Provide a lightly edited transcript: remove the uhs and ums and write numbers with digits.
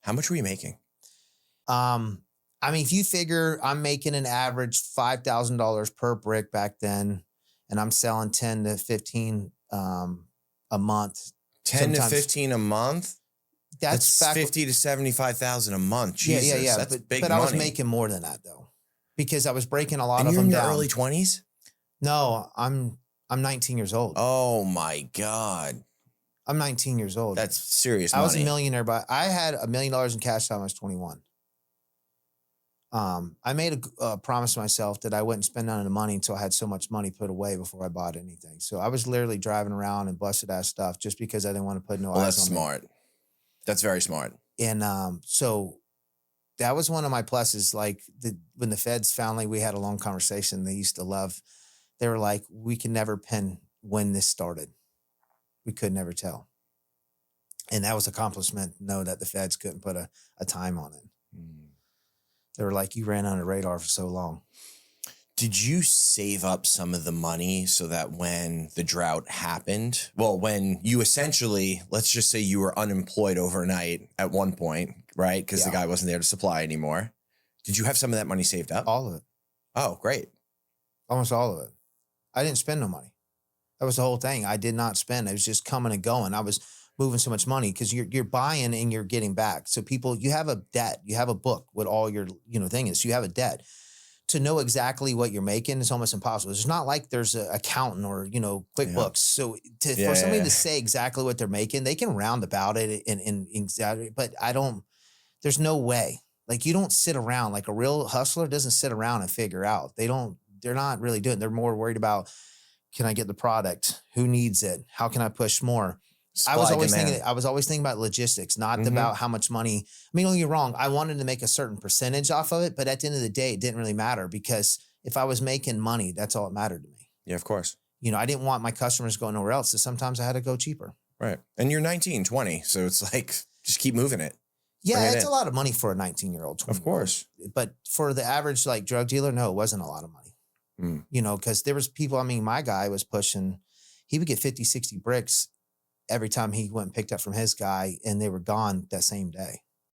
How much were you making? I mean, if you figure I'm making an average $5,000 per brick back then, and I'm selling 10 to 15 a month. 10 to 15 a month? That's back 50 to 75,000 a month. yeah, Jesus, yeah. that's big but money. I was making more than that though, because I was breaking a lot and of you're them in your down. early 20s? No, I'm 19 years old. Oh my God. I'm 19 years old. That's serious I money. was a millionaire, but I had $1 million in cash when I was 21. I made a promise to myself that I wouldn't spend none of the money until I had so much money put away before I bought anything. So I was literally driving around and busted ass stuff just because I didn't want to put no eyes on that's me. smart. That's very smart. And so that was one of my pluses. Like when the feds finally, we had a long conversation. They used to love. They were like, we can never pin when this started. We could never tell. And that was an accomplishment. Know that the feds couldn't put a time on it. They were like, you ran under the radar for so long. Did you save up some of the money so that when the drought happened, well, when you essentially, let's just say you were unemployed overnight at one point, right? Because the guy wasn't there to supply anymore. Did you have some of that money saved up? All of it. Oh, great. Almost all of it. I didn't spend no money. That was the whole thing. I did not spend. It was just coming and going. I was moving so much money because you're buying and you're getting back. So people, you have a debt. You have a book with all your thing is. You have a debt. To know exactly what you're making is almost impossible. It's not like there's an accountant or QuickBooks. Yeah. So for somebody to say exactly what they're making, they can round about it and but I don't. There's no way. Like you don't sit around. Like a real hustler doesn't sit around and figure out. They're not really doing it. They're more worried about, can I get the product? Who needs it? How can I push more? I was always thinking about logistics, not about how much money. I mean, don't get me wrong. I wanted to make a certain percentage off of it, but at the end of the day, it didn't really matter because if I was making money, that's all that mattered to me. Yeah, of course. I didn't want my customers going nowhere else. So sometimes I had to go cheaper. Right. And you're 19, 20. So it's like, just keep moving it. Yeah, it's a lot of money for a 19-year-old. Of course. But for the average drug dealer, no, it wasn't a lot of money. Because there was people, my guy was pushing, he would get 50, 60 bricks every time he went and picked up from his guy, and they were gone that same day.